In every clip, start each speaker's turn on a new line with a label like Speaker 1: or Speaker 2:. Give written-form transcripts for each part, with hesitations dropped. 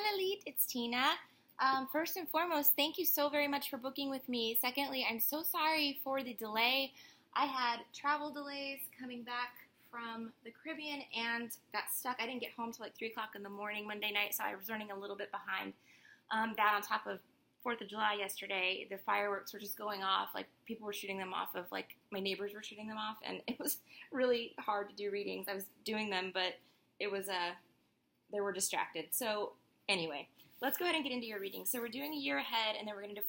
Speaker 1: Lilit, it's Tina. First and foremost, thank you so very much for booking with me. Secondly, I'm so sorry for the delay. I had travel delays coming back from the Caribbean and got stuck. I didn't get home till like 3 o'clock in the morning Monday night, so I was running a little bit behind. That on top of 4th of July yesterday, the fireworks were just going off. Like, people were shooting them off of, like, my neighbors were shooting them off, and it was really hard to do readings. I was doing them, but it was, they were distracted. So, anyway, let's go ahead and get into your reading. So we're doing a year ahead, and then we're going to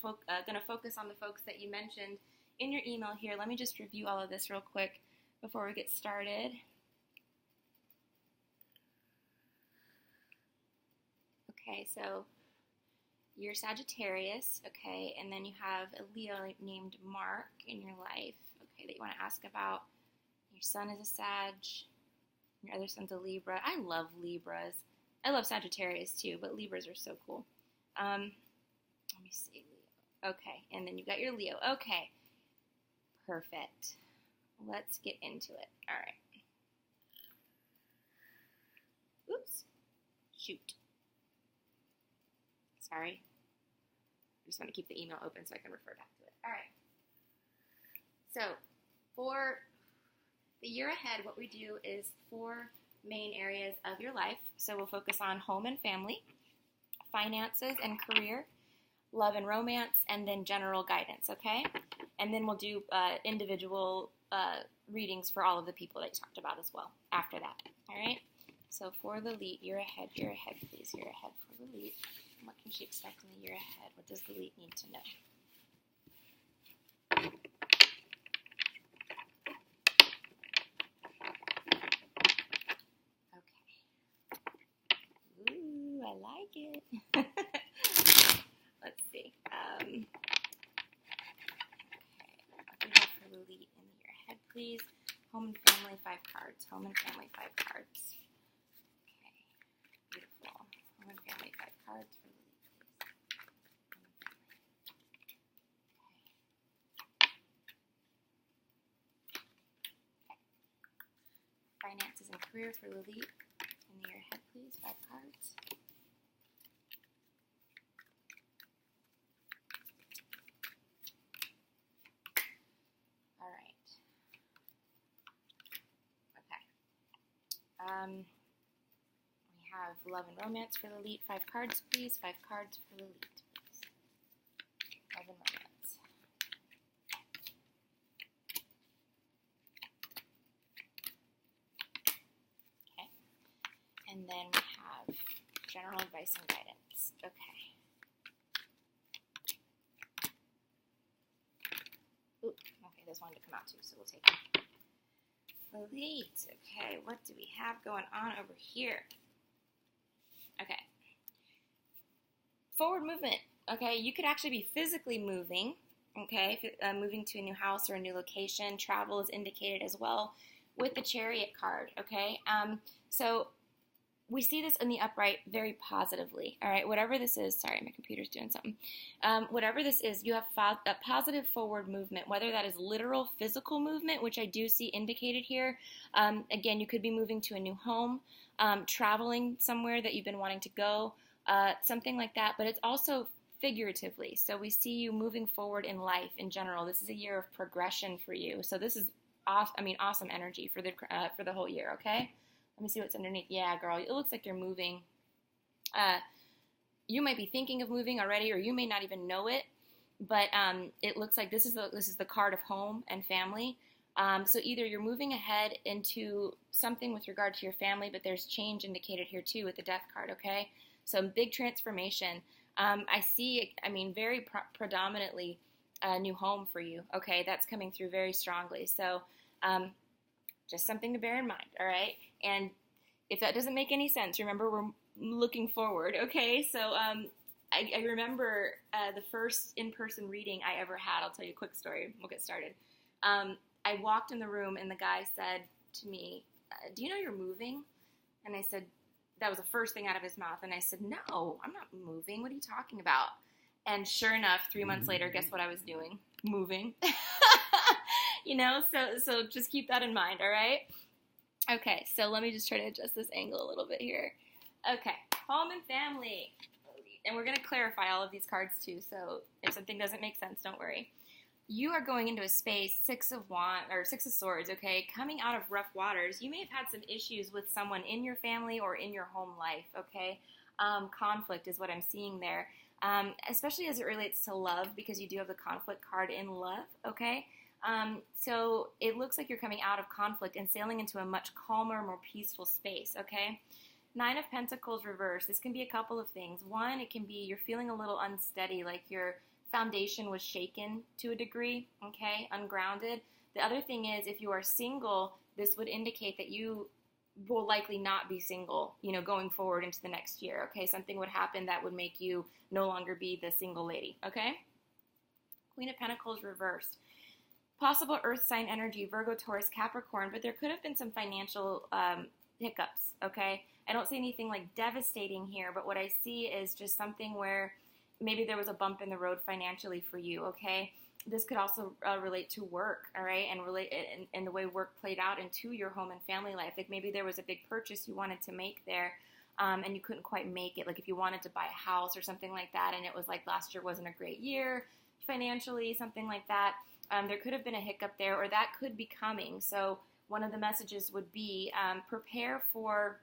Speaker 1: focus on the folks that you mentioned in your email here. Let me just review all of this real quick before we get started. Okay, so you're Sagittarius, okay, and then you have a Leo named Mark in your life, okay, that you want to ask about. Your sun is a Sag, your other son's a Libra. I love Libras. I love Sagittarius too, but Libras are so cool. Let me see, Leo. Okay, and then you got your Leo. Okay, perfect. Let's get into it. All right. Oops. Shoot. Sorry. I just want to keep the email open so I can refer back to it. All right. So, for the year ahead, what we do is 4 main areas of your life. So we'll focus on home and family, finances and career, love and romance, and then general guidance, okay? And then we'll do individual readings for all of the people that you talked about as well after that, all right? So for the lead, year ahead, please, year ahead for the lead. What can she expect in the year ahead? What does the lead need to know? I like it. Let's see. Okay. What do you have for the lead in the year ahead, please? Home and family, 5 cards. Home and family, 5 cards. Okay. Beautiful. Home and family, 5 cards for the lead, please. Okay. Finances and career for the lead in the year ahead, please. 5 cards. We have love and romance for the lead. 5 cards, please. 5 cards for the lead, please. Love and romance. Okay. And then we have general advice and guidance. Okay. Ooh, okay, there's one to come out too, so we'll take it. Elite. Okay, what do we have going on over here? Okay. Forward movement. Okay, you could actually be physically moving. Okay, moving to a new house or a new location. Travel is indicated as well with the Chariot card. Okay, so we see this in the upright very positively. All right, whatever this is, sorry, my computer's doing something. Whatever this is, you have a positive forward movement, whether that is literal physical movement, which I do see indicated here. Again, you could be moving to a new home, traveling somewhere that you've been wanting to go, something like that, but it's also figuratively. So we see you moving forward in life in general. This is a year of progression for you. So this is awesome energy for the whole year, okay? Let me see what's underneath. Yeah, girl, it looks like you're moving. You might be thinking of moving already, or you may not even know it, but it looks like this is the card of home and family. So either you're moving ahead into something with regard to your family, but there's change indicated here too with the Death card, okay? So big transformation. I see, very predominantly a new home for you, okay? That's coming through very strongly. So just something to bear in mind, all right? And if that doesn't make any sense, remember we're looking forward, okay? So I remember the first in-person reading I ever had. I'll tell you a quick story. We'll get started. I walked in the room and the guy said to me, do you know you're moving? And I said, that was the first thing out of his mouth. And I said, no, I'm not moving. What are you talking about? And sure enough, 3 months later, guess what I was doing? Moving. So just keep that in mind, all right? Okay, so let me just try to adjust this angle a little bit here. Okay, home and family. and we're going to clarify all of these cards too, so if something doesn't make sense, don't worry. You are going into a space, Six of Swords, okay? Coming out of rough waters, you may have had some issues with someone in your family or in your home life, okay? Conflict is what I'm seeing there, especially as it relates to love, because you do have the conflict card in love, okay? So it looks like you're coming out of conflict and sailing into a much calmer, more peaceful space, okay? Nine of Pentacles reversed. This can be a couple of things. One, it can be you're feeling a little unsteady, like your foundation was shaken to a degree, okay, ungrounded. The other thing is, if you are single, this would indicate that you will likely not be single, going forward into the next year, okay? Something would happen that would make you no longer be the single lady, okay? Queen of Pentacles reversed. Possible earth sign energy, Virgo, Taurus, Capricorn, but there could have been some financial hiccups, okay? I don't see anything like devastating here, but what I see is just something where maybe there was a bump in the road financially for you, okay? This could also relate to work, all right, and relate and the way work played out into your home and family life. Like maybe there was a big purchase you wanted to make there, and you couldn't quite make it. Like if you wanted to buy a house or something like that, and it was like last year wasn't a great year financially, something like that. There could have been a hiccup there, or that could be coming. So one of the messages would be prepare for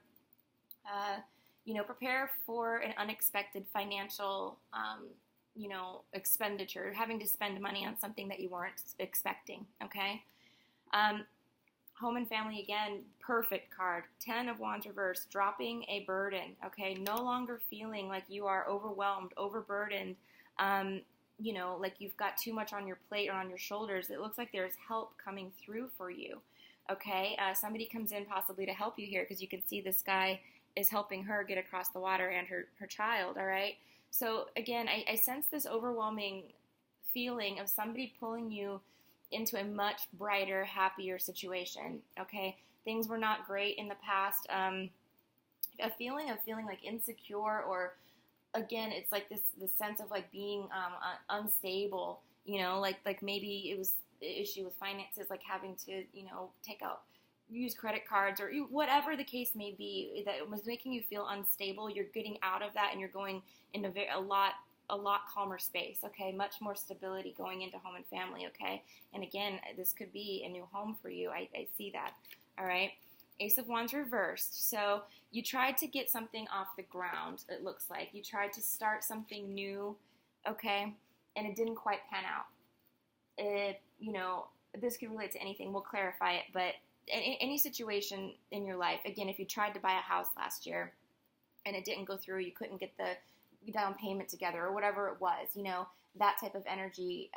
Speaker 1: an unexpected financial, expenditure, having to spend money on something that you weren't expecting, okay? Home and family, again, perfect card. 10 of Wands reversed, dropping a burden, okay? No longer feeling like you are overwhelmed, overburdened, like you've got too much on your plate or on your shoulders. It looks like there's help coming through for you, okay? Somebody comes in possibly to help you here, because you can see this guy is helping her get across the water and her child, all right? So again, I sense this overwhelming feeling of somebody pulling you into a much brighter, happier situation, okay? Things were not great in the past. A feeling of feeling like insecure, or again, it's like this sense of like being unstable, like maybe it was the issue with finances, like having to, use credit cards or whatever the case may be that was making you feel unstable. You're getting out of that and you're going into a lot calmer space, okay? Much more stability going into home and family, okay? And again, this could be a new home for you. I see that, all right? Ace of Wands reversed. So you tried to get something off the ground, it looks like. You tried to start something new, okay? And it didn't quite pan out. This could relate to anything. We'll clarify it, but any situation in your life, again, if you tried to buy a house last year and it didn't go through, you couldn't get the down payment together or whatever it was, that type of energy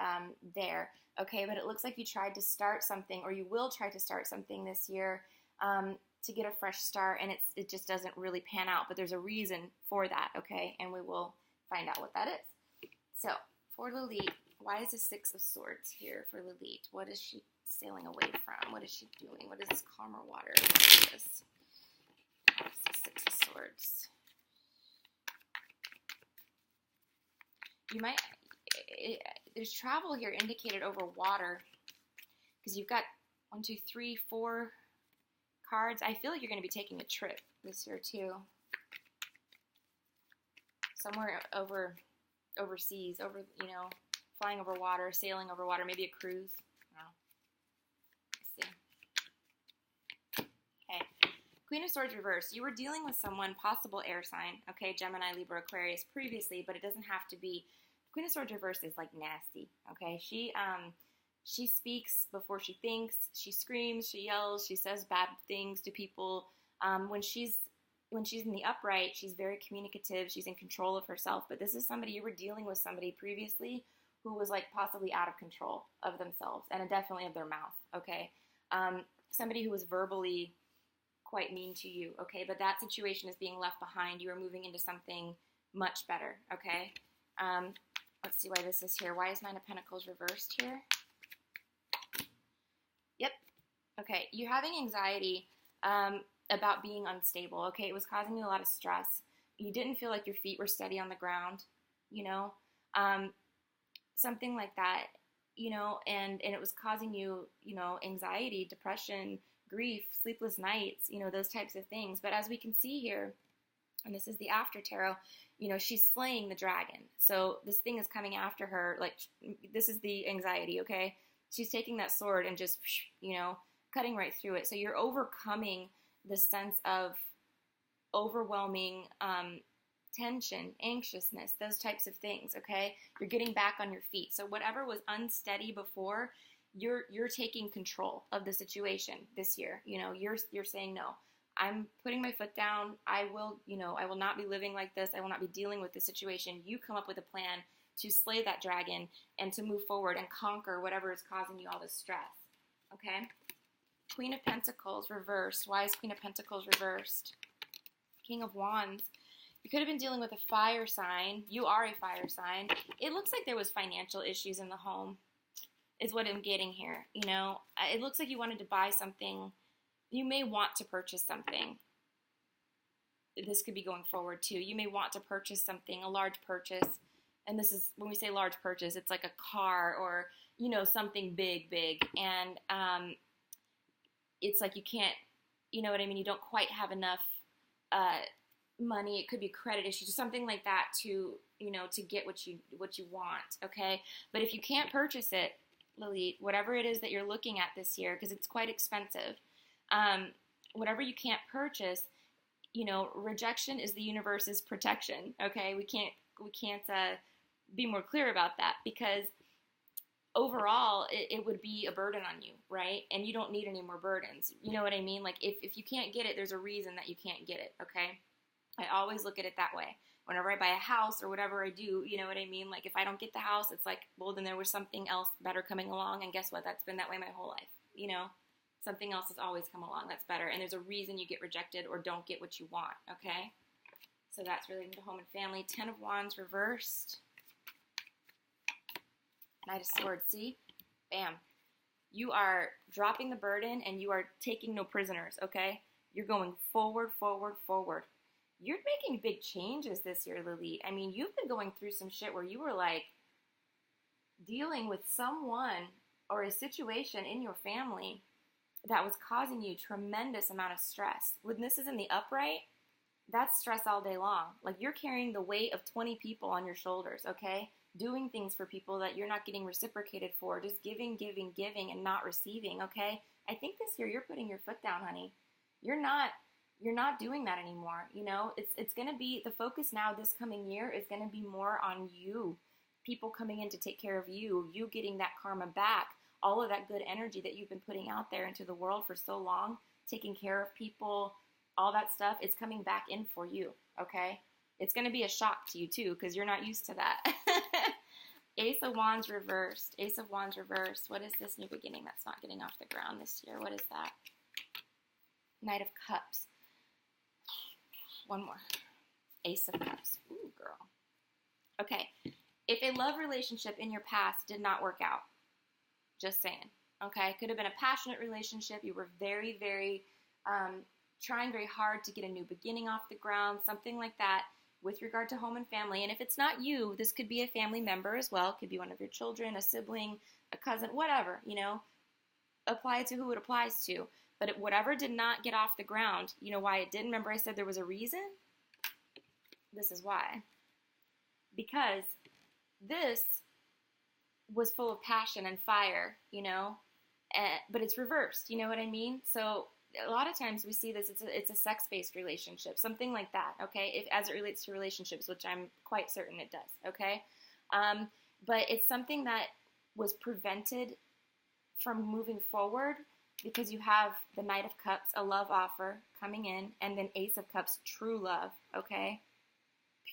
Speaker 1: there, okay? But it looks like you tried to start something, or you will try to start something this year to get a fresh start, and it just doesn't really pan out, but there's a reason for that, okay? And we will find out what that is. So, for Lilit, why is the Six of Swords here for Lilit? What is she sailing away from? What is she doing? What is this calmer water? What is this? What is the Six of Swords? There's travel here indicated over water, because you've got 1, 2, 3, 4 cards. I feel like you're going to be taking a trip this year too. Somewhere overseas, flying over water, sailing over water, maybe a cruise. Okay, Queen of Swords reversed. You were dealing with someone, possible air sign, okay, Gemini, Libra, Aquarius previously, but it doesn't have to be. Queen of Swords reversed is like nasty, okay? She speaks before she thinks. She screams, she yells, she says bad things to people. When she's in the upright, she's very communicative. She's in control of herself. But this is somebody, you were dealing with somebody previously who was like possibly out of control of themselves and definitely of their mouth, okay? Somebody who was verbally quite mean to you, okay? But that situation is being left behind. You are moving into something much better, okay? Let's see why this is here. Why is Nine of Pentacles reversed here? Yep. Okay, you're having anxiety about being unstable, okay? It was causing you a lot of stress. You didn't feel like your feet were steady on the ground, something like that, and it was causing you, anxiety, depression, grief, sleepless nights, those types of things. But as we can see here, and this is the after tarot, she's slaying the dragon. So this thing is coming after her. Like, this is the anxiety, okay? She's taking that sword and just, cutting right through it. So you're overcoming the sense of overwhelming tension, anxiousness, those types of things, okay? You're getting back on your feet. So whatever was unsteady before, you're taking control of the situation this year. You're saying, no, I'm putting my foot down. I will not be living like this. I will not be dealing with this situation. You come up with a plan to slay that dragon and to move forward and conquer whatever is causing you all this stress, okay? Queen of Pentacles reversed. Why is Queen of Pentacles reversed? King of Wands. You could have been dealing with a fire sign. You are a fire sign. It looks like there was financial issues in the home, is what I'm getting here. It looks like you wanted to buy something. You may want to purchase something. This could be going forward too. You may want to purchase something, a large purchase. And this is, when we say large purchase, it's like a car or, something big. And it's like you can't, you don't quite have enough money. It could be credit issues or something like that to get what you want, okay? But if you can't purchase it, Lilit, whatever it is that you're looking at this year, because it's quite expensive, whatever you can't purchase, rejection is the universe's protection, okay? We can't be more clear about that, because overall it would be a burden on you, right? And you don't need any more burdens. You know what I mean? Like, if you can't get it, there's a reason that you can't get it, okay? I always look at it that way. Whenever I buy a house or whatever I do, you know what I mean? Like, if I don't get the house, it's like, well, then there was something else better coming along, and guess what? That's been that way my whole life, Something else has always come along that's better, and there's a reason you get rejected or don't get what you want, okay? So that's relating to home and family. 10 of Wands reversed. Knight of Swords, see? Bam. You are dropping the burden, and you are taking no prisoners, okay? You're going forward, forward, forward. You're making big changes this year, Lilit. I mean, you've been going through some shit where you were, like, dealing with someone or a situation in your family that was causing you tremendous amount of stress. When this is in the upright, that's stress all day long. Like, you're carrying the weight of 20 people on your shoulders, okay? Doing things for people that you're not getting reciprocated for. Just giving, and not receiving, okay? I think this year you're putting your foot down, honey. You're not doing that anymore, It's going to be, the focus now this coming year is going to be more on you. People coming in to take care of you. You getting that karma back. All of that good energy that you've been putting out there into the world for so long, taking care of people, all that stuff, it's coming back in for you, okay? It's going to be a shock to you, too, because you're not used to that. Ace of Wands reversed. Ace of Wands reversed. What is this new beginning that's not getting off the ground this year? What is that? Knight of Cups. One more. Ace of Cups. Ooh, girl. Okay. If a love relationship in your past did not work out, just saying, okay? Could have been a passionate relationship. You were very, very trying very hard to get a new beginning off the ground, something like that with regard to home and family. And if it's not you, this could be a family member as well. It could be one of your children, a sibling, a cousin, whatever, Apply it to who it applies to. But whatever did not get off the ground, you know why it didn't? Remember I said there was a reason? This is why. Because this was full of passion and fire, but it's reversed, you know what I mean? So a lot of times we see this, it's a sex-based relationship, something like that, okay? If as it relates to relationships, which I'm quite certain it does, okay? But it's something that was prevented from moving forward because you have the Knight of Cups, a love offer coming in, and then Ace of Cups, true love, okay?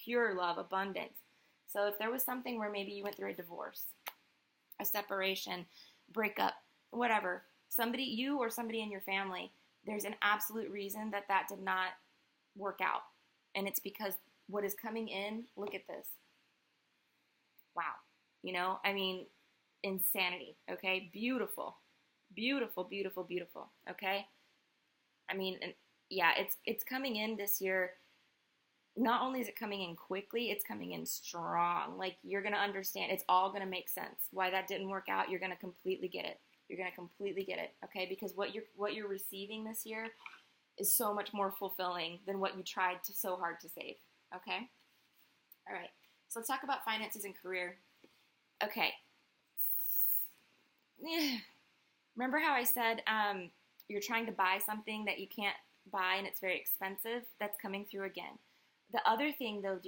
Speaker 1: Pure love, abundance. So if there was something where maybe you went through a divorce, a separation, breakup, whatever, you or somebody in your family, there's an absolute reason that did not work out. And it's because what is coming in, look at this. Wow. Insanity, okay? Beautiful. Beautiful, beautiful, beautiful, okay? It's coming in this year. Not only is it coming in quickly, it's coming in strong. Like, you're going to understand. It's all going to make sense. Why that didn't work out, you're going to completely get it. You're going to completely get it, okay? Because what you're receiving this year is so much more fulfilling than what you tried to so hard to save. Okay? All right. So let's talk about finances and career. Okay. Remember how I said you're trying to buy something that you can't buy and it's very expensive? That's coming through again. The other thing, though,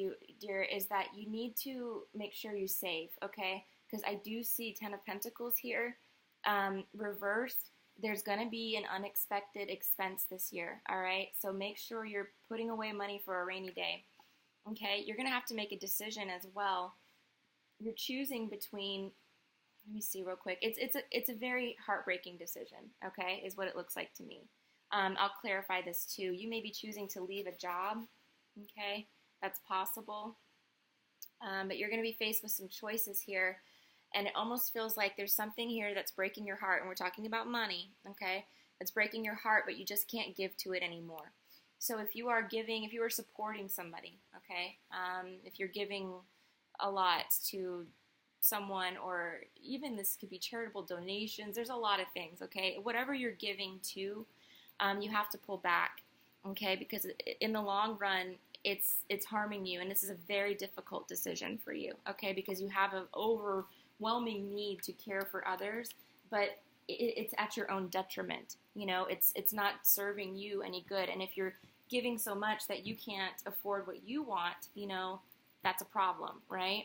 Speaker 1: dear, is that you need to make sure you save, okay? Because I do see Ten of Pentacles here reversed. There's going to be an unexpected expense this year, all right? So make sure you're putting away money for a rainy day, okay? You're going to have to make a decision as well. You're choosing between, let me see real quick. It's a very heartbreaking decision, okay, is what it looks like to me. I'll clarify this too. You may be choosing to leave a job, okay? That's possible. But you're going to be faced with some choices here. And it almost feels like there's something here that's breaking your heart. And we're talking about money, okay? It's breaking your heart, but you just can't give to it anymore. So if you are giving, if you are supporting somebody, okay? If you're giving a lot to someone, or even this could be charitable donations. There's a lot of things, okay? Whatever you're giving to, you have to pull back, okay? Because in the long run, it's harming you, and this is a very difficult decision for you, okay? Because you have an overwhelming need to care for others, but it's at your own detriment. You know, it's not serving you any good, and if you're giving so much that you can't afford what you want, you know, that's a problem, right?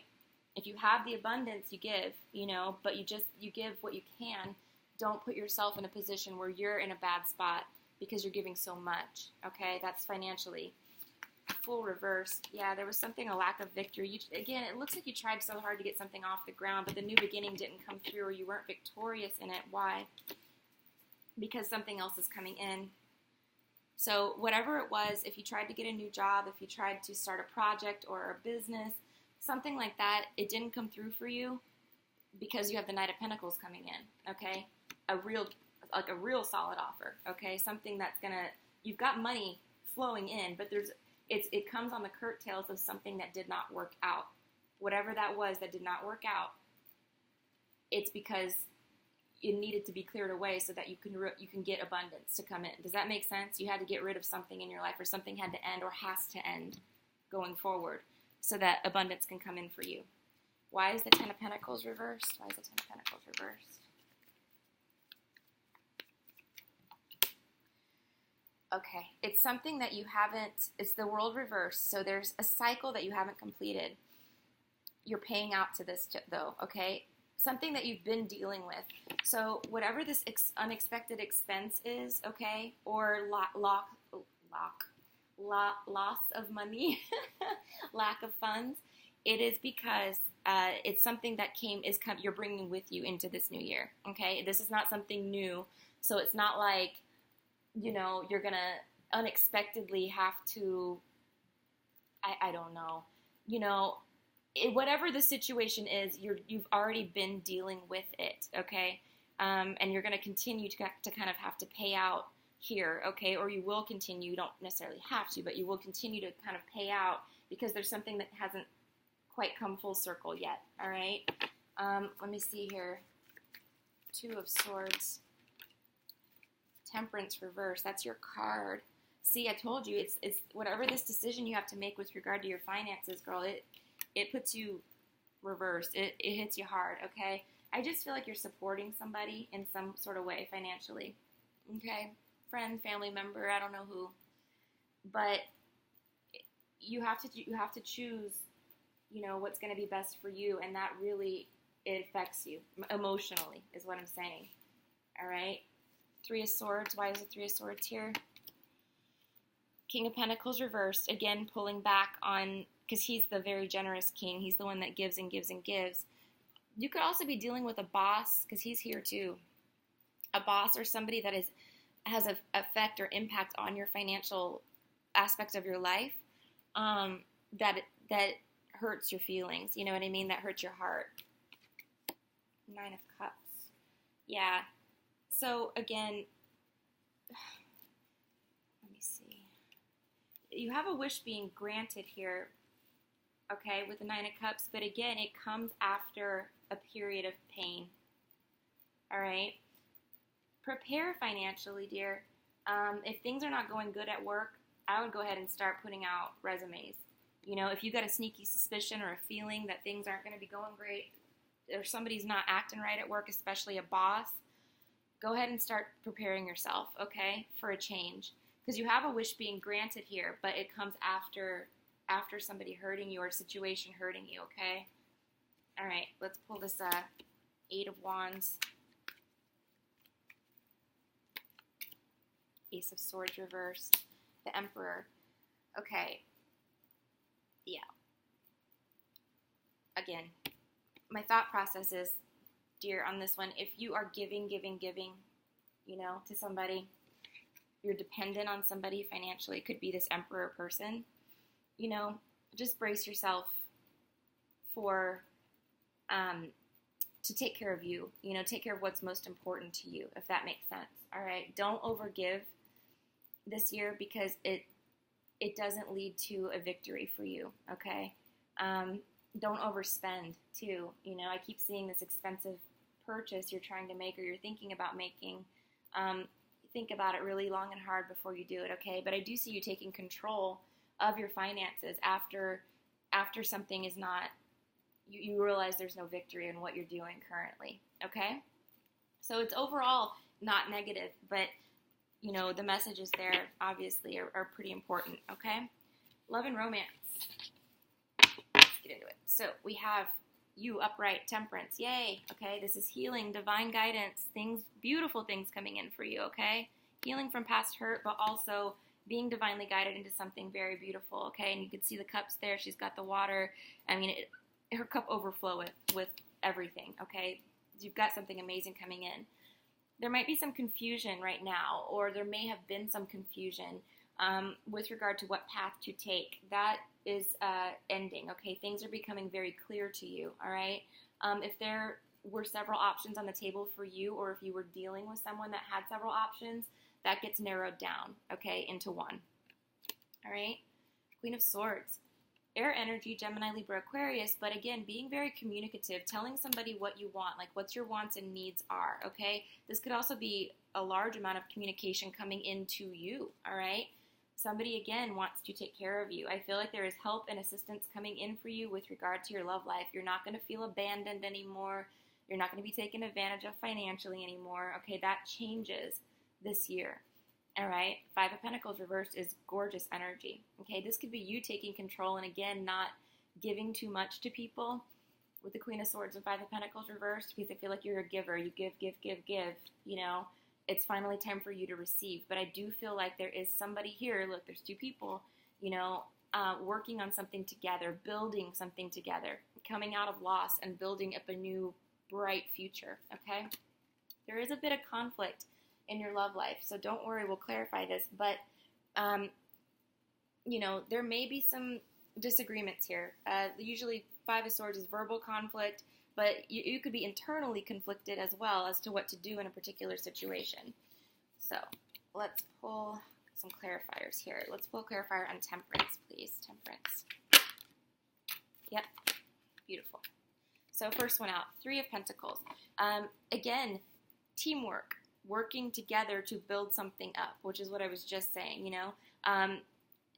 Speaker 1: If you have the abundance, you give, you know, but you give what you can. Don't put yourself in a position where you're in a bad spot because you're giving so much, okay? That's financially. Full reverse. Yeah, there was something, a lack of victory. Again, it looks like you tried so hard to get something off the ground, but the new beginning didn't come through, or you weren't victorious in it. Why? Because something else is coming in. So whatever it was, if you tried to get a new job, if you tried to start a project or a business, something like that, it didn't come through for you because you have the Knight of Pentacles coming in, okay? A real solid offer, okay? Something that's you've got money flowing in, but it comes on the curtails of something that did not work out. Whatever that was that did not work out, it's because it needed to be cleared away so that you can get abundance to come in. Does that make sense? You had to get rid of something in your life, or something had to end or has to end going forward so that abundance can come in for you. Why is the Ten of Pentacles reversed? Why is the Ten of Pentacles reversed? Okay, it's something that you haven't, it's the World reversed, so there's a cycle that you haven't completed. You're paying out to this, though, okay? Something that you've been dealing with. So whatever this unexpected expense is, okay, or loss of money, lack of funds, it is because it's something that you're bringing with you into this new year, okay? This is not something new, so it's not like, you know, you're going to unexpectedly have to, I don't know, you know, whatever the situation is, you've already been dealing with it, okay? And you're going to continue to kind of have to pay out here, okay? Or you will continue, you don't necessarily have to, but you will continue to kind of pay out because there's something that hasn't quite come full circle yet, all right? Let me see here. Two of Swords. Temperance reverse. That's your card. See, I told you, it's whatever this decision you have to make with regard to your finances, girl, it puts you reversed. It hits you hard, okay? I just feel like you're supporting somebody in some sort of way financially, okay? Friend, family member, I don't know who. But you have to choose, you know, what's going to be best for you, and that really, it affects you emotionally is what I'm saying, all right? Three of Swords. Why is the Three of Swords here? King of Pentacles reversed. Again, pulling back on, because he's the very generous king. He's the one that gives and gives and gives. You could also be dealing with a boss, because he's here too. A boss or somebody that has an effect or impact on your financial aspect of your life that hurts your feelings. You know what I mean? That hurts your heart. Nine of Cups. Yeah. So again, let me see. You have a wish being granted here, okay, with the Nine of Cups, but again, it comes after a period of pain, all right? Prepare financially, dear. If things are not going good at work, I would go ahead and start putting out resumes. If you got a sneaky suspicion or a feeling that things aren't going to be going great, or somebody's not acting right at work, especially a boss, go ahead and start preparing yourself, okay, for a change. Because you have a wish being granted here, but it comes after somebody hurting you or a situation hurting you, okay? All right, let's pull this Eight of Wands. Ace of Swords reversed. The Emperor. Okay. Yeah. Again, my thought process is, dear, on this one, if you are giving, to somebody, you're dependent on somebody financially, it could be this Emperor person, just brace yourself for, to take care of you, take care of what's most important to you, if that makes sense, all right? Don't overgive this year because it doesn't lead to a victory for you, okay? Don't overspend, too. I keep seeing this expensive purchase you're trying to make or you're thinking about making. Think about it really long and hard before you do it, okay? But I do see you taking control of your finances after something is not, you realize there's no victory in what you're doing currently, okay? So it's overall not negative, but, the messages there, obviously, are pretty important, okay? Love and romance. Let's get into it. So we have you, upright, temperance. Yay. Okay. This is healing, divine guidance, beautiful things coming in for you. Okay. Healing from past hurt, but also being divinely guided into something very beautiful. Okay. And you can see the cups there. She's got the water. I mean, her cup overflow with everything. Okay. You've got something amazing coming in. There might be some confusion right now, or there may have been some confusion with regard to what path to take. That is ending, okay? Things are becoming very clear to you, all right? If there were several options on the table for you, or if you were dealing with someone that had several options, that gets narrowed down, okay, into one, all right? Queen of Swords. Air energy, Gemini, Libra, Aquarius, but again, being very communicative, telling somebody what you want, like what your wants and needs are, okay? This could also be a large amount of communication coming into you, all right? Somebody, again, wants to take care of you. I feel like there is help and assistance coming in for you with regard to your love life. You're not going to feel abandoned anymore. You're not going to be taken advantage of financially anymore, okay? That changes this year. All right, Five of Pentacles reversed is gorgeous energy. Okay, this could be you taking control and, again, not giving too much to people with the Queen of Swords and Five of Pentacles reversed, because I feel like you're a giver. You give. It's finally time for you to receive. But I do feel like there is somebody here. Look, there's two people, working on something together, building something together, coming out of loss and building up a new bright future, okay? There is a bit of conflict in your love life, so don't worry, we'll clarify this, but there may be some disagreements here. Usually Five of Swords is verbal conflict, but you could be internally conflicted as well as to what to do in a particular situation. So let's pull some clarifiers here. Let's pull a clarifier on temperance, please. Temperance. Yep, beautiful. So first one out, Three of Pentacles. Again, teamwork. Working together to build something up, which is what I was just saying,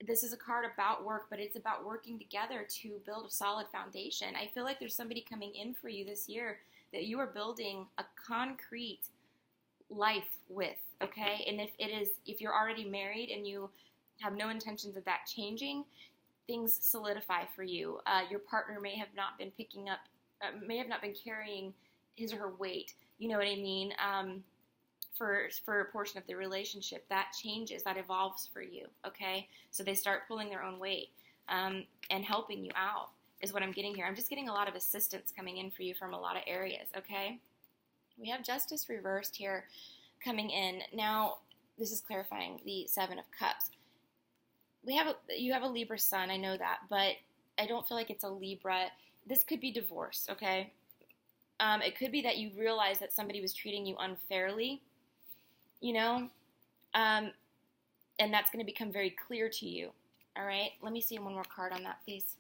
Speaker 1: This is a card about work, but it's about working together to build a solid foundation. I feel like there's somebody coming in for you this year that you are building a concrete life with, okay? And if you're already married and you have no intentions of that changing, things solidify for you. Your partner may have not been carrying his or her weight, you know what I mean? For a portion of the relationship, that changes, that evolves for you, okay? So they start pulling their own weight and helping you out is what I'm getting here. I'm just getting a lot of assistance coming in for you from a lot of areas, okay? We have Justice reversed here coming in. Now, this is clarifying the Seven of Cups. You have a Libra sun, I know that, but I don't feel like it's a Libra. This could be divorce, okay? It could be that you realize that somebody was treating you unfairly, and that's going to become very clear to you, all right? Let me see one more card on that, please.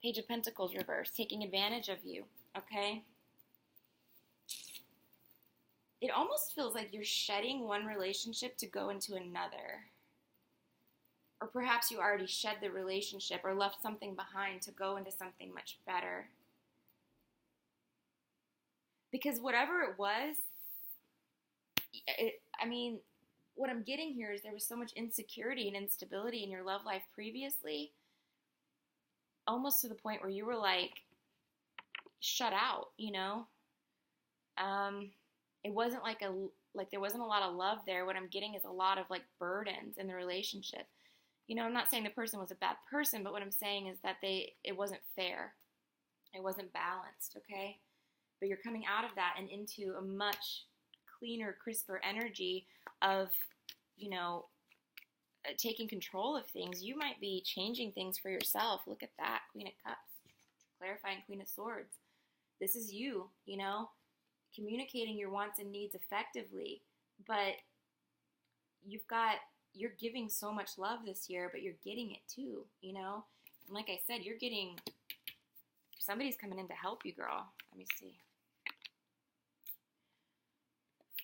Speaker 1: Page of Pentacles reversed, taking advantage of you, okay? it almost feels like you're shedding one relationship to go into another. Or perhaps you already shed the relationship or left something behind to go into something much better. Because whatever it was, what I'm getting here is there was so much insecurity and instability in your love life previously, almost to the point where you were like shut out, you know? It wasn't like there wasn't a lot of love there. What I'm getting is a lot of like burdens in the relationship. You know, I'm not saying the person was a bad person, but what I'm saying is that it wasn't fair. It wasn't balanced, okay? But you're coming out of that and into a much cleaner, crisper energy of, you know, taking control of things. You might be changing things for yourself. Look at that, Queen of Cups, clarifying Queen of Swords. This is you, you know, communicating your wants and needs effectively. But you're giving so much love this year, but you're getting it too, you know? And like I said, somebody's coming in to help you, girl. Let me see.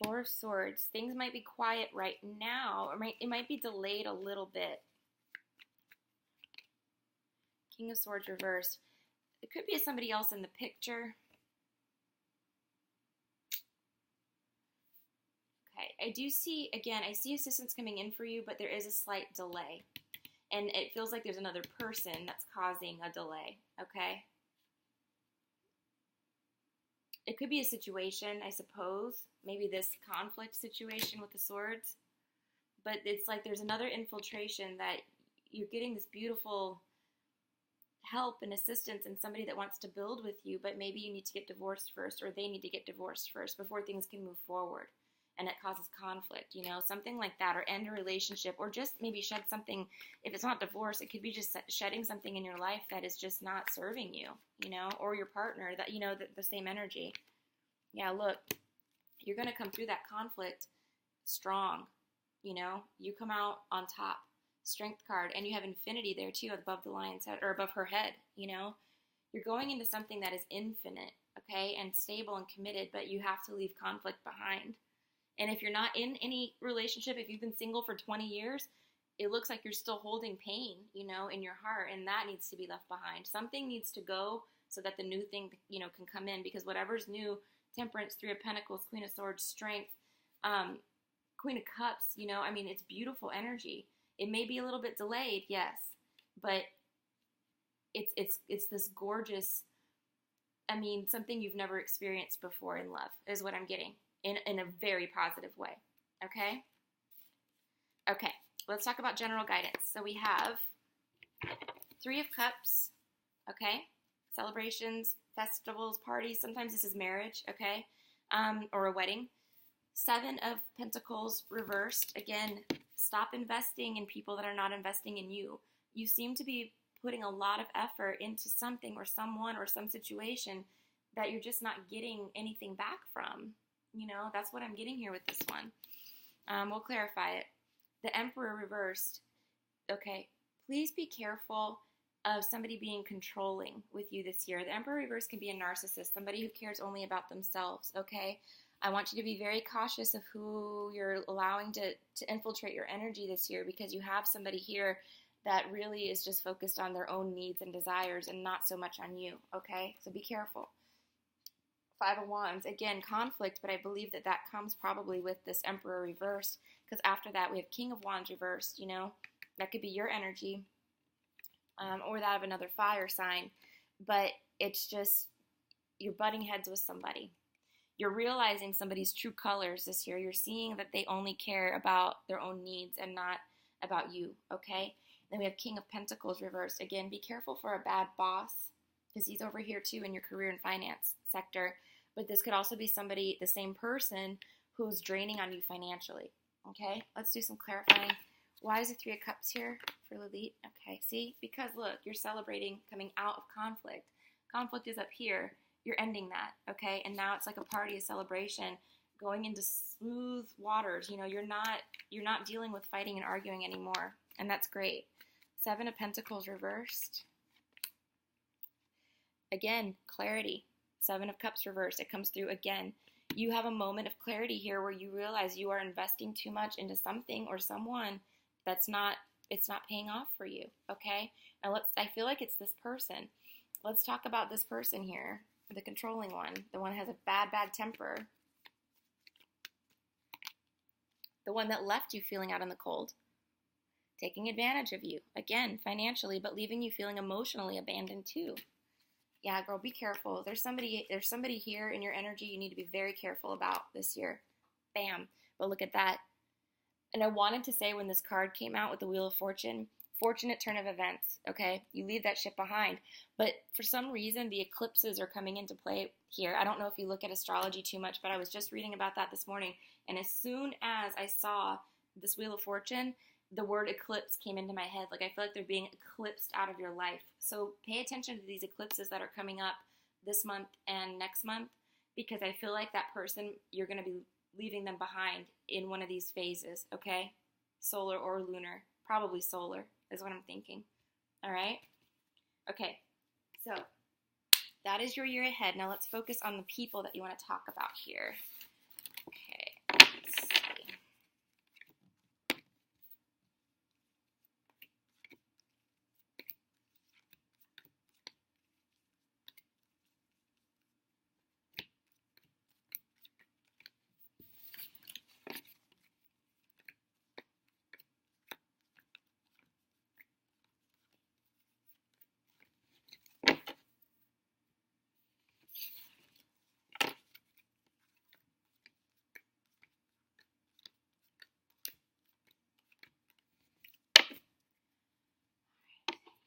Speaker 1: Four of Swords. Things might be quiet right now, or it might be delayed a little bit. King of Swords reversed. It could be somebody else in the picture. Okay, I see assistance coming in for you, but there is a slight delay. And it feels like there's another person that's causing a delay, okay? It could be a situation, I suppose, maybe this conflict situation with the swords, but it's like there's another infiltration that you're getting this beautiful help and assistance and somebody that wants to build with you, but maybe you need to get divorced first, or they need to get divorced first before things can move forward, and it causes conflict, you know, something like that, or end a relationship, or just maybe shed something. If it's not divorce, it could be just shedding something in your life that is just not serving you, you know, or your partner, that, you know, the same energy. Yeah, look, you're going to come through that conflict strong, you know, you come out on top. Strength card, and you have infinity there too above the lion's head, or above her head, you know. You're going into something that is infinite, okay, and stable and committed, but you have to leave conflict behind. And if you're not in any relationship, if you've been single for 20 years, it looks like you're still holding pain, you know, in your heart, and that needs to be left behind. Something needs to go so that the new thing, you know, can come in, because whatever's new, Temperance, Three of Pentacles, Queen of Swords, Strength, Queen of Cups, you know, I mean, it's beautiful energy. It may be a little bit delayed, yes, but it's this gorgeous, I mean, something you've never experienced before in love is what I'm getting, in a very positive way, okay? Okay, let's talk about general guidance. So we have Three of Cups, okay? Celebrations, festivals, parties. Sometimes this is marriage, okay? Or a wedding. Seven of Pentacles reversed. Again, stop investing in people that are not investing in you. You seem to be putting a lot of effort into something or someone or some situation that you're just not getting anything back from. You know, that's what I'm getting here with this one. We'll clarify it. The Emperor reversed. Okay, please be careful of somebody being controlling with you this year. The Emperor reverse can be a narcissist, somebody who cares only about themselves, okay? I want you to be very cautious of who you're allowing to infiltrate your energy this year, because you have somebody here that really is just focused on their own needs and desires and not so much on you, okay? So be careful. Five of Wands, again, conflict, but I believe that comes probably with this Emperor reversed, because after that we have King of Wands reversed, you know? That could be your energy, or that of another fire sign, but it's just you're butting heads with somebody. You're realizing somebody's true colors this year. You're seeing that they only care about their own needs and not about you, okay? Then we have King of Pentacles reversed. Again, be careful for a bad boss, because he's over here too in your career and finance sector, but this could also be somebody, the same person, who's draining on you financially, okay? Let's do some clarifying. Why is the Three of Cups here for Lilit? Okay, see? Because look, you're celebrating coming out of conflict. Conflict is up here. You're ending that, okay? And now it's like a party, a celebration, going into smooth waters. You know, you're not dealing with fighting and arguing anymore, and that's great. Seven of Pentacles reversed. Again, clarity. Seven of Cups reversed. It comes through again. you have a moment of clarity here where you realize you are investing too much into something or someone that's not, it's not paying off for you, okay? Now I feel like it's this person. Let's talk about this person here, the controlling one, the one who has a bad, bad temper, the one that left you feeling out in the cold, taking advantage of you, again, financially, but leaving you feeling emotionally abandoned too. Yeah, girl, be careful. There's somebody here in your energy you need to be very careful about this year. Bam. But look at that. And I wanted to say when this card came out with the Wheel of Fortune, fortunate turn of events, okay? You leave that shit behind. But for some reason, the eclipses are coming into play here. I don't know if you look at astrology too much, but I was just reading about that this morning. And as soon as I saw this Wheel of Fortune, the word eclipse came into my head. Like, I feel like they're being eclipsed out of your life. So pay attention to these eclipses that are coming up this month and next month, because I feel like that person, you're going to be leaving them behind in one of these phases, okay? Solar or lunar. Probably solar is what I'm thinking. All right? Okay. So that is your year ahead. Now let's focus on the people that you want to talk about here. Okay. Let's see.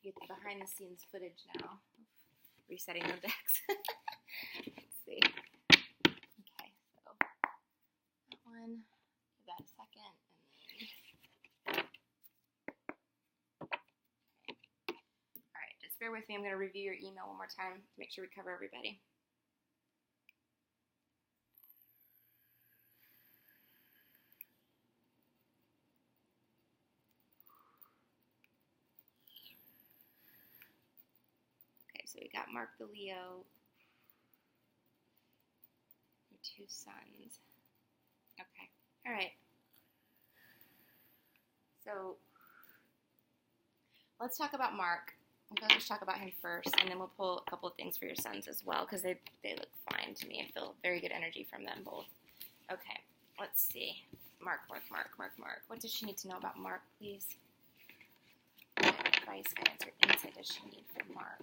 Speaker 1: Get the behind the scenes footage now. Resetting the decks. Let's see. Okay, so that one, give that a second, and then okay. Alright, just bear with me. I'm going to review your email one more time to make sure we cover everybody. So we got Mark the Leo, your two sons. Okay, all right. So let's talk about Mark. Let's talk about him first, and then we'll pull a couple of things for your sons as well, because they look fine to me. I feel very good energy from them both. Okay, let's see. Mark. What does she need to know about Mark, please? What advice, guidance, or insight does she need for Mark?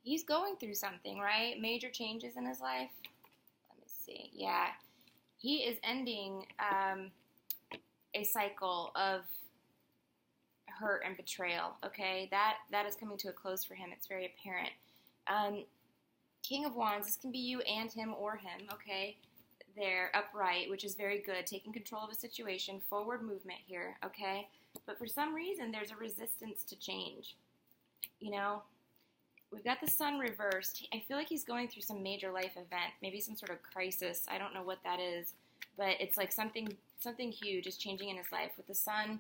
Speaker 1: He's going through something, right? Major changes in his life. Let me see. Yeah. He is ending a cycle of hurt and betrayal, okay? That is coming to a close for him. It's very apparent. King of Wands, this can be you and him or him, okay? They're upright, which is very good. Taking control of a situation. Forward movement here, okay? But for some reason, there's a resistance to change, you know? We've got the sun reversed. I feel like he's going through some major life event, maybe some sort of crisis. I don't know what that is, but it's like something huge is changing in his life. With the sun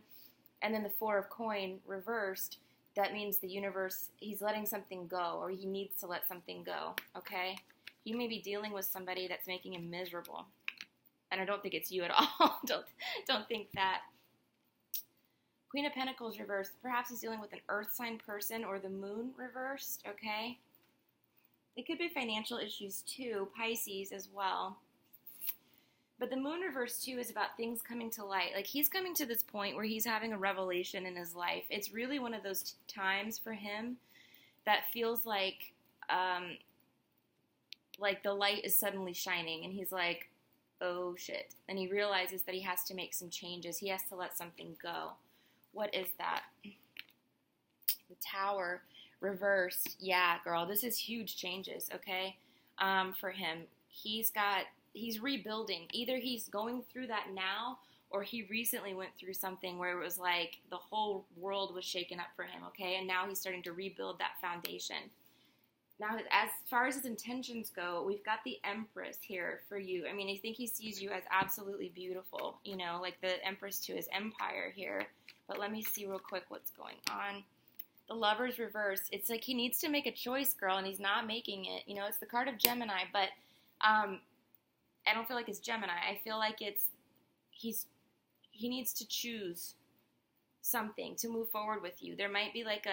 Speaker 1: and then the Four of Coin reversed, that means the universe, he's letting something go, or he needs to let something go, okay? He may be dealing with somebody that's making him miserable. And I don't think it's you at all. Don't think that. Queen of Pentacles reversed. Perhaps he's dealing with an earth sign person, or the moon reversed, okay? It could be financial issues too, Pisces as well. But the moon reversed too is about things coming to light. Like, he's coming to this point where he's having a revelation in his life. It's really one of those times for him that feels like the light is suddenly shining, and he's like, oh shit. And he realizes that he has to make some changes. He has to let something go. What is that? The Tower. Reversed. Yeah, girl, this is huge changes, okay? For him. He's rebuilding. Either he's going through that now, or he recently went through something where it was like the whole world was shaken up for him, okay? And now he's starting to rebuild that foundation. Now, as far as his intentions go, we've got the Empress here for you. I mean, I think he sees you as absolutely beautiful, you know, like the Empress to his empire here. But let me see real quick what's going on. The Lover's reversed. It's like he needs to make a choice, girl, and he's not making it. You know, it's the card of Gemini, but I don't feel like it's Gemini. I feel like he needs to choose something to move forward with you. There might be like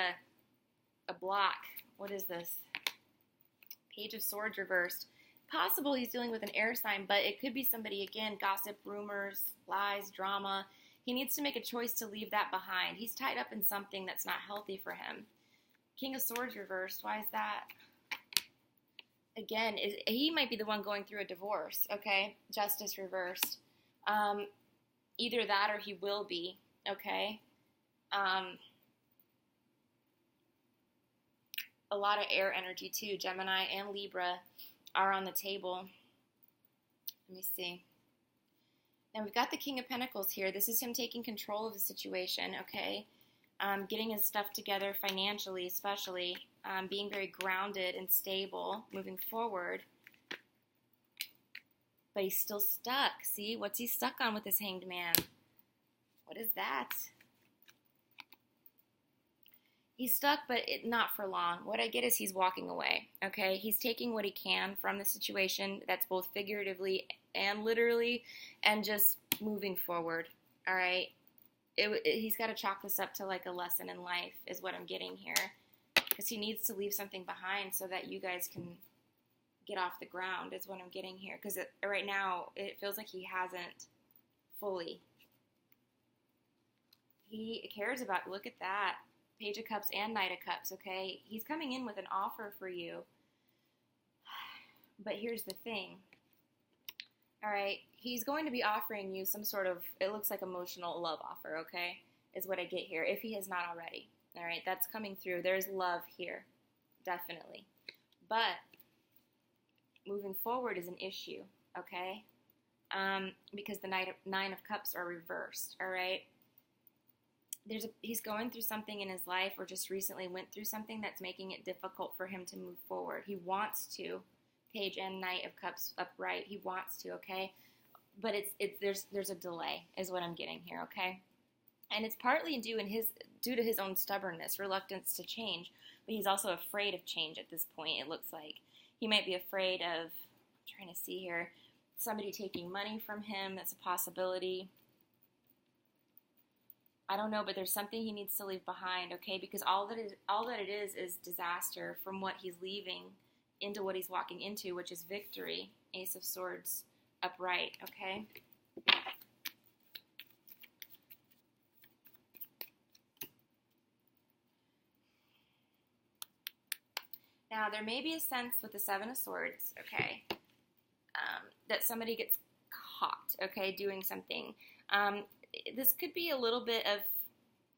Speaker 1: a block. What is this? Page of Swords reversed. Possible he's dealing with an air sign, but it could be somebody, again, gossip, rumors, lies, drama. He needs to make a choice to leave that behind. He's tied up in something that's not healthy for him. King of Swords reversed. Why is that? Again, he might be the one going through a divorce, okay? Justice reversed. Either that or he will be, okay? A lot of air energy too. Gemini and Libra are on the table. Let me see. Now we've got the King of Pentacles here. This is him taking control of the situation, okay? Getting his stuff together financially, especially. Being very grounded and stable, moving forward. But he's still stuck. See? What's he stuck on with this Hanged Man? What is that? He's stuck, but not for long. What I get is he's walking away, okay? He's taking what he can from the situation. That's both figuratively and literally, and just moving forward, all right? He's got to chalk this up to like a lesson in life is what I'm getting here, because he needs to leave something behind so that you guys can get off the ground is what I'm getting here, because right now it feels like he hasn't fully. He cares about, look at that. Page of Cups and Knight of Cups, okay? He's coming in with an offer for you. But here's the thing. All right? He's going to be offering you some sort of, it looks like emotional love offer, okay? Is what I get here, if he has not already. All right? That's coming through. There's love here. Definitely. But moving forward is an issue, okay? Because the Nine of Cups are reversed, all right? He's going through something in his life, or just recently went through something that's making it difficult for him to move forward. He wants to, Page and Knight of Cups upright. He wants to, okay? But there's a delay, is what I'm getting here, okay? And it's partly due to his own stubbornness, reluctance to change. But he's also afraid of change at this point. It looks like he might be afraid of, I'm trying to see here, somebody taking money from him. That's a possibility. I don't know, but there's something he needs to leave behind, okay? Because all that it is disaster from what he's leaving into what he's walking into, which is victory. Ace of Swords upright, okay? Now, there may be a sense with the Seven of Swords, okay, that somebody gets caught, okay, doing something. This could be a little bit of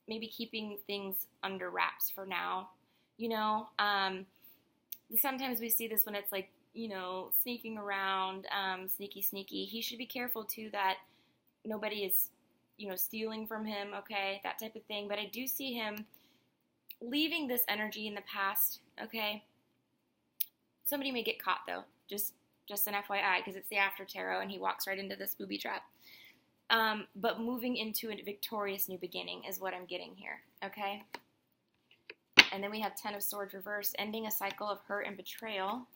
Speaker 1: maybe keeping things under wraps for now, you know. Sometimes we see this when it's like, you know, sneaking around, sneaky. He should be careful, too, that nobody is, you know, stealing from him, okay, that type of thing. But I do see him leaving this energy in the past, okay. Somebody may get caught, though, just an FYI, because it's the After Tarot, and he walks right into this booby trap. But moving into a victorious new beginning is what I'm getting here, okay? And then we have Ten of Swords reversed, ending a cycle of hurt and betrayal.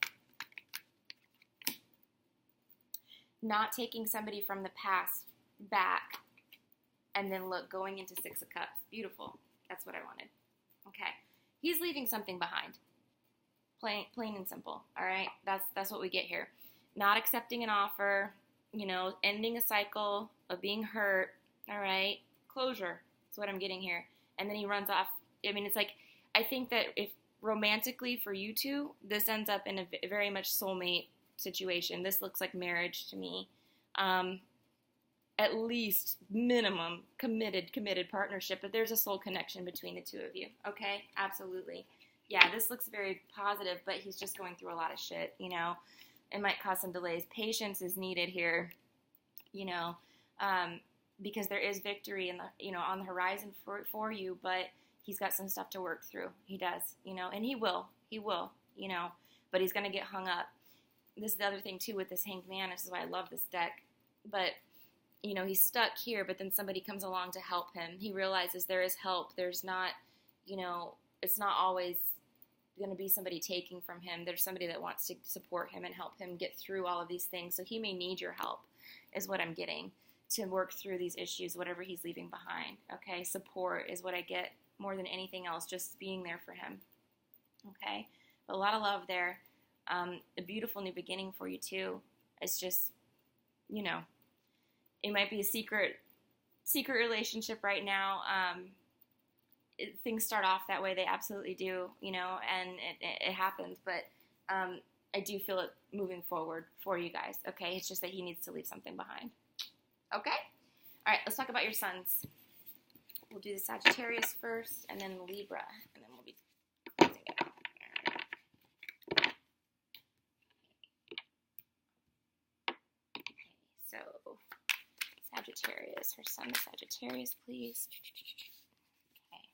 Speaker 1: Not taking somebody from the past back, and then going into Six of Cups. Beautiful. That's what I wanted. Okay. He's leaving something behind. Plain and simple, all right? That's what we get here. Not accepting an offer, you know, ending a cycle of being hurt, all right? Closure is what I'm getting here. And then he runs off. I mean, it's like, I think that if romantically for you two, this ends up in a very much soulmate situation. This looks like marriage to me. At least minimum committed partnership, but there's a soul connection between the two of you, okay? Absolutely. Yeah, this looks very positive, but he's just going through a lot of shit, you know. It might cause some delays. Patience is needed here, you know, because there is victory in the, you know, on the horizon for you, but he's got some stuff to work through. He does, you know, and he will, you know, but he's going to get hung up. This is the other thing too with this Hanged Man. This is why I love this deck. But you know, he's stuck here, but then somebody comes along to help him. He realizes there is help. There's not, you know, it's not always going to be somebody taking from him. There's somebody that wants to support him and help him get through all of these things. So he may need your help, is what I'm getting, to work through these issues, whatever he's leaving behind. Okay, support is what I get more than anything else, just being there for him. Okay, but a lot of love there. A beautiful new beginning for you too. It's just, you know, it might be a secret relationship right now. Things start off that way. They absolutely do, you know, and it happens. But I do feel it moving forward for you guys, okay? It's just that he needs to leave something behind, okay? All right, let's talk about your sons. We'll do the Sagittarius first, and then the Libra, and then we'll be closing it out. Okay, so Sagittarius, her son is Sagittarius, please. Okay.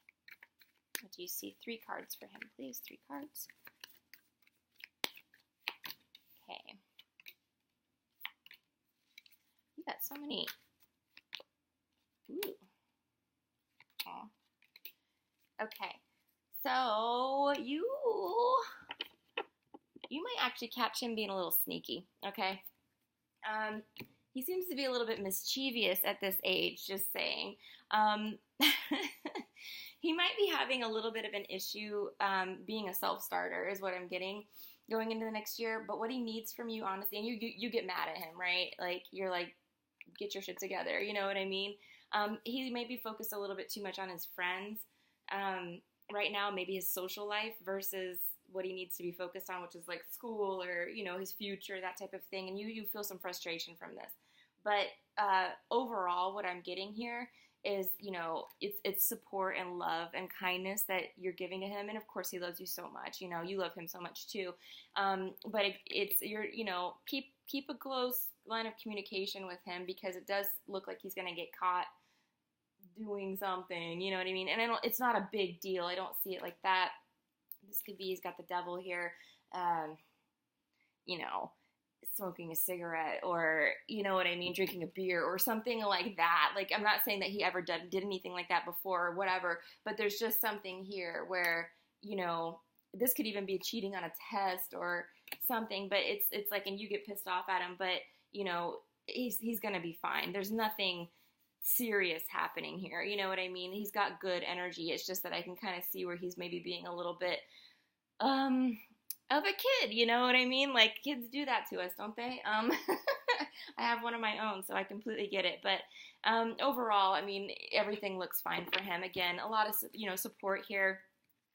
Speaker 1: What do you see? 3 cards for him, please. 3 cards. Okay. You got so many. Ooh. Aw. Okay. So you might actually catch him being a little sneaky. Okay. He seems to be a little bit mischievous at this age, just saying. He might be having a little bit of an issue being a self-starter is what I'm getting going into the next year. But what he needs from you, honestly, and you get mad at him, right? Like, you're like, get your shit together, you know what I mean? He may be focused a little bit too much on his friends right now, maybe his social life versus what he needs to be focused on, which is like school or, you know, his future, that type of thing. And you feel some frustration from this. But overall, what I'm getting here is, you know, it's support and love and kindness that you're giving to him. And of course, he loves you so much. You know, you love him so much too. But you're, you know, keep a close line of communication with him, because it does look like he's going to get caught doing something. You know what I mean? And it's not a big deal. I don't see it like that. This could be, he's got the devil here, you know, smoking a cigarette, or, you know what I mean, drinking a beer or something like that. Like, I'm not saying that he ever did anything like that before or whatever, but there's just something here where, you know, this could even be cheating on a test or something, but it's like, and you get pissed off at him, but, you know, he's going to be fine. There's nothing serious happening here. You know what I mean? He's got good energy. It's just that I can kind of see where he's maybe being a little bit, of a kid, you know what I mean? Like, kids do that to us, don't they? I have one of my own, so I completely get it. But overall, I mean, everything looks fine for him. Again, a lot of, you know, support here.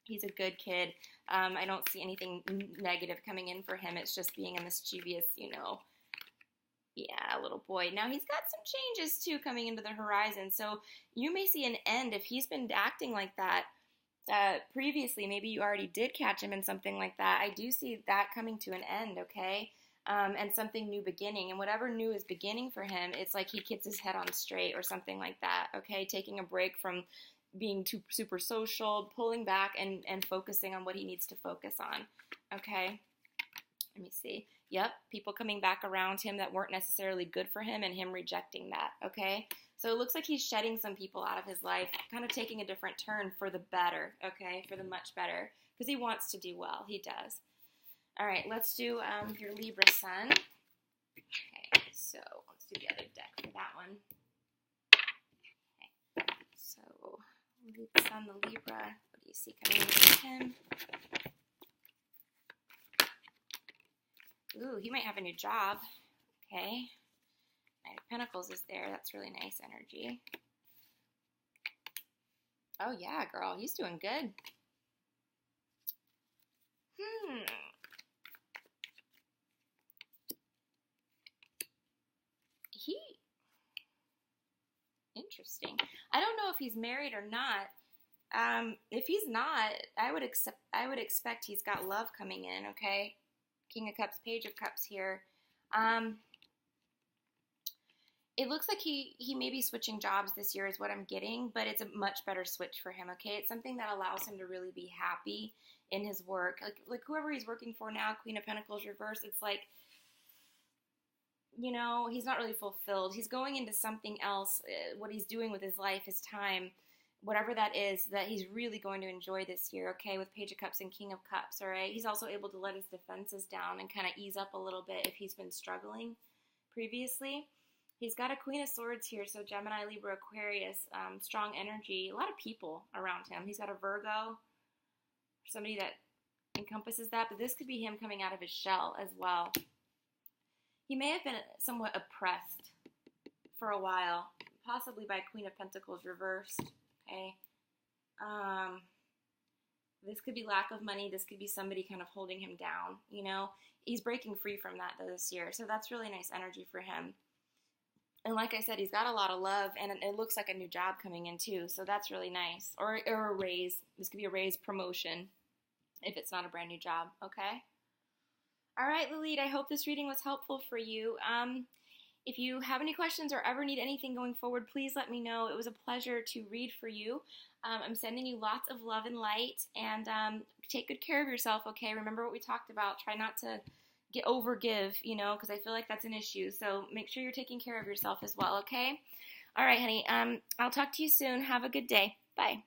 Speaker 1: He's a good kid. I don't see anything negative coming in for him. It's just being a mischievous, you know, yeah, little boy. Now, he's got some changes, too, coming into the horizon. So you may see an end if he's been acting like that. Previously, maybe you already did catch him in something like that. I do see that coming to an end, okay? And something new beginning. And whatever new is beginning for him, it's like he gets his head on straight or something like that, okay? Taking a break from being too super social, pulling back and focusing on what he needs to focus on, okay? Let me see. Yep, people coming back around him that weren't necessarily good for him and him rejecting that, okay? So it looks like he's shedding some people out of his life, kind of taking a different turn for the better, okay? For the much better, because he wants to do well. He does. All right, let's do your Libra sun. Okay, so let's do the other deck for that one. Okay, so Libra sun, the Libra. What do you see coming in with him? Ooh, he might have a new job. Okay. Knight of Pentacles is there. That's really nice energy. Oh, yeah, girl. He's doing good. Interesting. I don't know if he's married or not, If he's not, I would expect he's got love coming in, okay? King of Cups, Page of Cups here. Um, it looks like he may be switching jobs this year is what I'm getting, but it's a much better switch for him, okay? It's something that allows him to really be happy in his work. Like whoever he's working for now, Queen of Pentacles reverse, it's like, he's not really fulfilled. He's going into something else. What he's doing with his life, his time, whatever that is, that he's really going to enjoy this year, okay, with Page of Cups and King of Cups, all right? He's also able to let his defenses down and kind of ease up a little bit if he's been struggling previously. He's got a Queen of Swords here, so Gemini, Libra, Aquarius, strong energy, a lot of people around him. He's got a Virgo, somebody that encompasses that, but this could be him coming out of his shell as well. He may have been somewhat oppressed for a while, possibly by Queen of Pentacles reversed, okay? This could be lack of money. This could be somebody kind of holding him down, He's breaking free from that, though, this year, so that's really nice energy for him. And like I said, he's got a lot of love, and it looks like a new job coming in, too, so that's really nice. Or a raise. This could be a raise, promotion, if it's not a brand new job, okay? All right, Lilit, I hope this reading was helpful for you. If you have any questions or ever need anything going forward, please let me know. It was a pleasure to read for you. I'm sending you lots of love and light, and take good care of yourself, okay? Remember what we talked about. Try not to overgive, because I feel like that's an issue. So make sure you're taking care of yourself as well, okay? All right, honey. I'll talk to you soon. Have a good day. Bye.